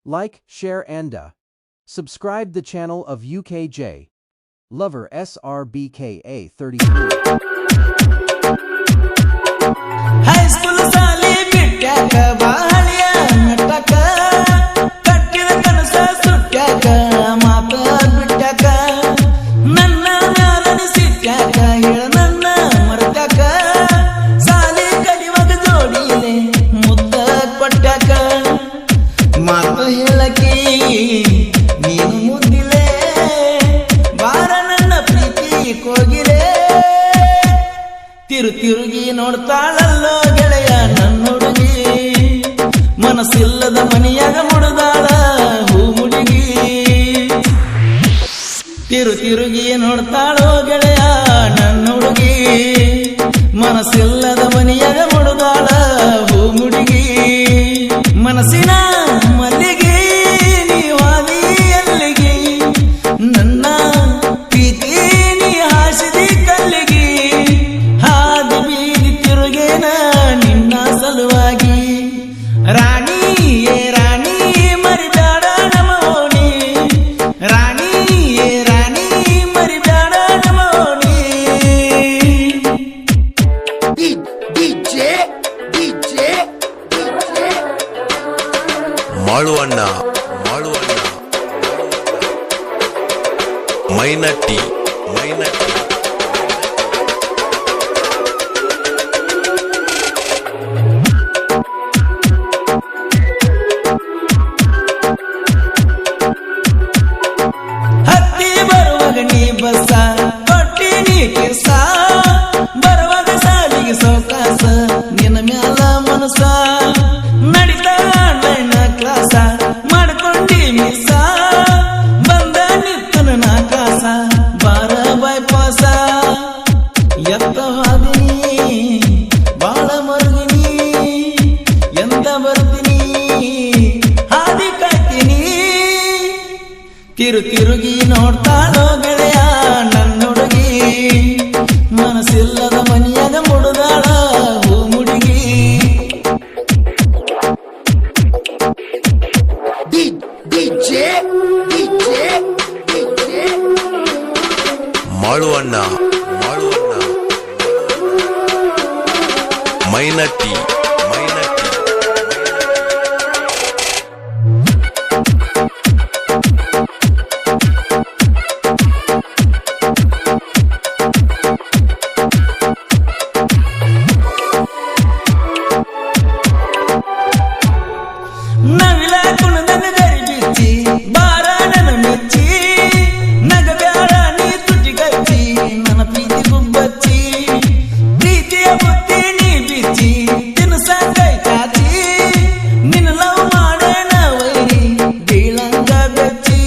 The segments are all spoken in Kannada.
Like, share and subscribe the channel of UKJ Lover SRBKA 33. High school sali bittaka bahaliya nattaka kattida kanasa suttaka maata bittaka nanna ಮ್ಯಾಲನಿ ಸಿಟ್ಟಾಕ ಹೇಳ ನನ್ನ ಮರ್ತಕ ಸಾಲಿ ಕಲಿವಾಗ ಜೋಡಿಲೆ ಮುದ್ದ ಕೊಟ್ಟಾಕ ಮಾತು ಹೇಳಕಿ ನೀನು ಮುದ್ದಿಲೆ ಬಾರ ನನ್ನ ಪ್ರೀತಿ ಕೋಗಿಲೆ ತಿರುಗಿ ನೋಡ್ತಾಳಲ್ಲೋ ಗೆಳೆಯ ನನ್ನ ಹುಡುಗಿ ಮನಸ್ಸಿಲ್ಲದ ಮನೆಯಾಗ ಮುಡುದಾಳ ಹೂ ಮುಡುಗಿ ತಿರುಗಿ ನೋಡ್ತಾಳೋ ಗೆಳೆಯ ನನ್ನ ಹುಡುಗಿ ಮನಸ್ಸಿಲ್ಲದ ಮನೆಯಾಗ ಮುಡುದಾಳ ಹೂ ಮುಡುಗಿ ಮನಸ್ಸಿನ ಮಲ್ಲಿಗೆ ನೀವಾದಿ ಎಲ್ಲಿಗೆ ನನ್ನ ಪ್ರೀತಿ ನೀ ಹಾಸಿದಿ ಕಲ್ಲಿಗೆ ಹಾದಿ ಬೀದಿ ತಿರುಗೇನ ನಿನ್ನ ಸಲುವಾಗಿ ರಾಣಿ ರಾಣಿ ಮರಿಬೇಡ ನಮೋನಿ ರಾಣಿ ರಾಣಿ ಮರಿಬೇಡ ನಮೋನಿ ಮಾಳುವಣ್ಣ ಮೈನಟ್ಟಿ ಹತ್ತಿ ಬರುವಾಗ ನೀ ಬಸ ಕೊಟ್ಟಿ ನೀ ಕಿಸ ಬರುವಾಗ ಸಾಲಿಗೆ ಸೌಕಾಸ ನಿನ್ನ ಮ್ಯಾಲ ಮನಸ ನಡಿತಾ ಆನ್ಲೈನ್ ಕ್ಲಾಸ ಮಾಡ್ಕೊಂಡಿ ಮಿಸ ಬಂದ ನಿತ್ತನ ನಾ ಕಾಸ ಬಾರ ಬೈಪಾಸ ಎತ್ತವಾದಿನಿ ಬಾಳ ಮರುಗಿನಿ ಎಂತ ಬರ್ತೀನಿ ಹಾದಿ ಕಾಯ್ತೀನಿ ತಿರುಗಿ ನೋಡ್ತಾಳೋ ಗೆಳೆಯ ನನ್ನ ಹುಡುಗಿ ಮನಸ್ಸಿಲ್ಲದ ಮನೆಯಾಗ ಮುಡುದಾಳ ಹೂ ಮುಡುಗಿ ಮಾಳುವಣ್ಣ ಮೈನಟ್ಟಿ ನವಿಲ ಕುಣದನ ಗರಿ ಬಿಚ್ಚಿ ಬಾರ ನನ್ನ ಮೆಚ್ಚಿ ನಗಬ್ಯಾಡ ನೀ ತುಟಿ ಕಚ್ಚಿ ನನ್ನ ಪ್ರೀತಿ ಗುಬ್ಬಚ್ಚಿ ಪ್ರೀತಿಯ ಬುತ್ತಿ ನೀ ಬಿಚ್ಚಿ ತಿನ್ಸ ಕೈ ಚಾಚಿ ನಿನ್ನ ಲವ್ ಮಾಡೋಣ ವೈರಿ ಬೀಳಂಗ ಬೆಚ್ಚಿ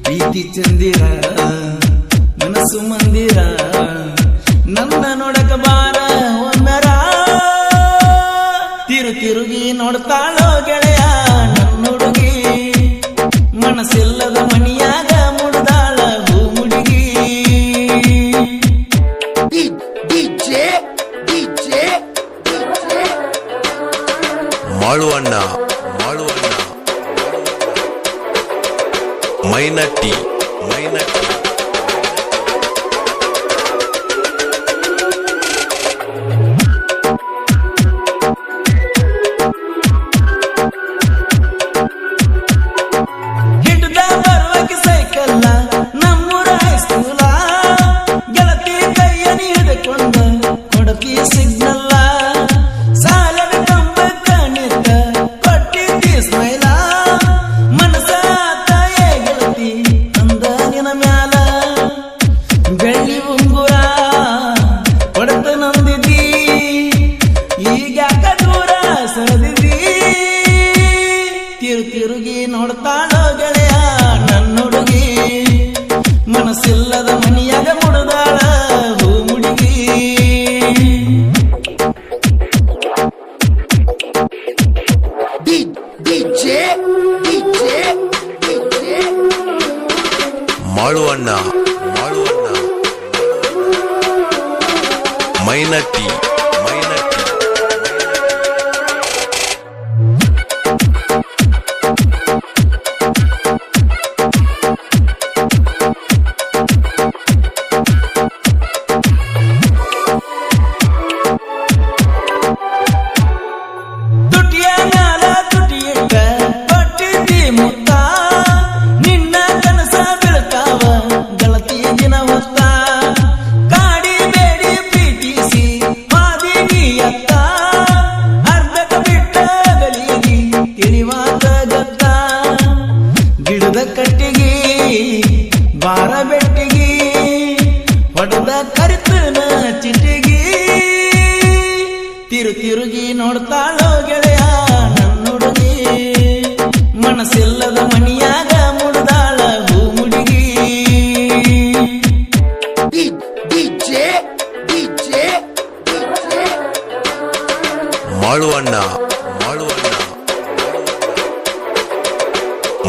ಪ್ರೀತಿ ಚಂದಿರ ಮನಸ್ಸು ಮಂದಿರ ನನ್ನ ನೋಡಕ ಬಾರ ಒಮ್ಮೆರ ತಿರುಗಿ ನೋಡ್ತಾಳೋ ಗೆಳೆಯ ನನ್ನ ಹುಡುಗಿ ಮನಸ್ಸಿಲ್ಲದ ಮಣಿಯಾಗ ಮುಡ್ದಾಳ ಹೂ ಮುಡುಗಿ ಮಾಳುವಣ್ಣ ಮೈನಟ್ಟಿ ಹಿಡ್ದ ಬರುವಾಗ ಸೈಕಲ್ಲ ನಮ್ಮೂರ ಹೈಸ್ಕೂಲ ಗೆಳತಿ ಕೈಯನಿ ಹಿಡ್ಕೊಂಡ ಕೊಡತಿ ಸಿಗ್ನಲ್ಲ ಸಾಲದ ಕಂಬಕ್ಕ ನಿಂತ ಕೊಟ್ಟಿದ್ದಿ ಸ್ಮೈಲ ಮನಸ ತಾಯೇ ಗೆಳತಿ ಅಂದ ನಿನ ಮ್ಯಾಲ ಬೆಳ್ಳಿ ಉಂಗುರ ಕೊಡತ ನಂದಿದ್ದಿ ಈಗ್ಯಾಕ ದೂರ ಸರಿದಿ ತಿರುಗಿ ನೋಡ್ತಾಳೋ ಗೆಳೆಯ ನನ್ನ ಹುಡುಗಿ ಮನಸ್ಸಿಲ್ಲದ ಮನೆಯಾಗ ಮುಡುದಾಳ ಹೂ ಮುಡುಗಿ ಮಾಳುವಣ್ಣ ಮೈನಟ್ಟಿ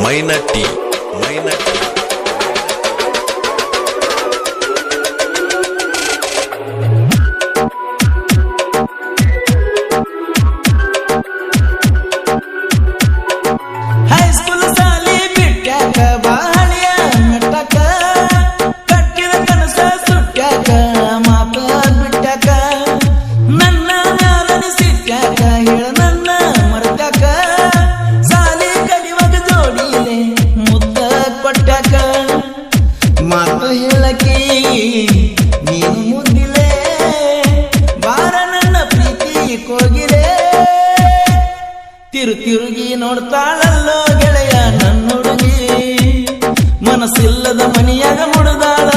ಮೈನಟ್ಟಿ ಹೈಸ್ಕೂಲ್ ಸಾಲಿ ಬಿಟ್ಟ್ಯಾಕ ಬಾಳಿಯ ಮೆಟ್ಟಕ ಕಟ್ಟಿದ ಕನಸ ಸುಟ್ಟ್ಯಾಕ ಮಾತ ಬಿಟ್ಟ್ಯಾಕ ನನ್ನ ಮ್ಯಾಲನ ಸಿಟ್ಟ್ಯಾಕ ಹೇಳ ನನ್ನ ಮರ್ತ್ಯಾಕ ಸಾಲಿ ಕಲಿವಾಗ ಜೋಡಿಲೆ ಮುದ್ದ ಕೊಟ್ಟ್ಯಾಕ ಮಾತು ಹೇಳಕಿ ನೀನು ಮುದ್ದಿಲೆ ಬಾರ ನನ್ನ ಪ್ರೀತಿ ಕೋಗಿಲೆ ತಿರುಗಿ ನೋಡ್ತಾಳಲ್ಲೋ ಗೆಳೆಯ ನನ್ನ ಹುಡುಗಿ ಮನಸ್ಸಿಲ್ಲದ ಮನಿಯಾಗ ಮುಡ್ದಾಳ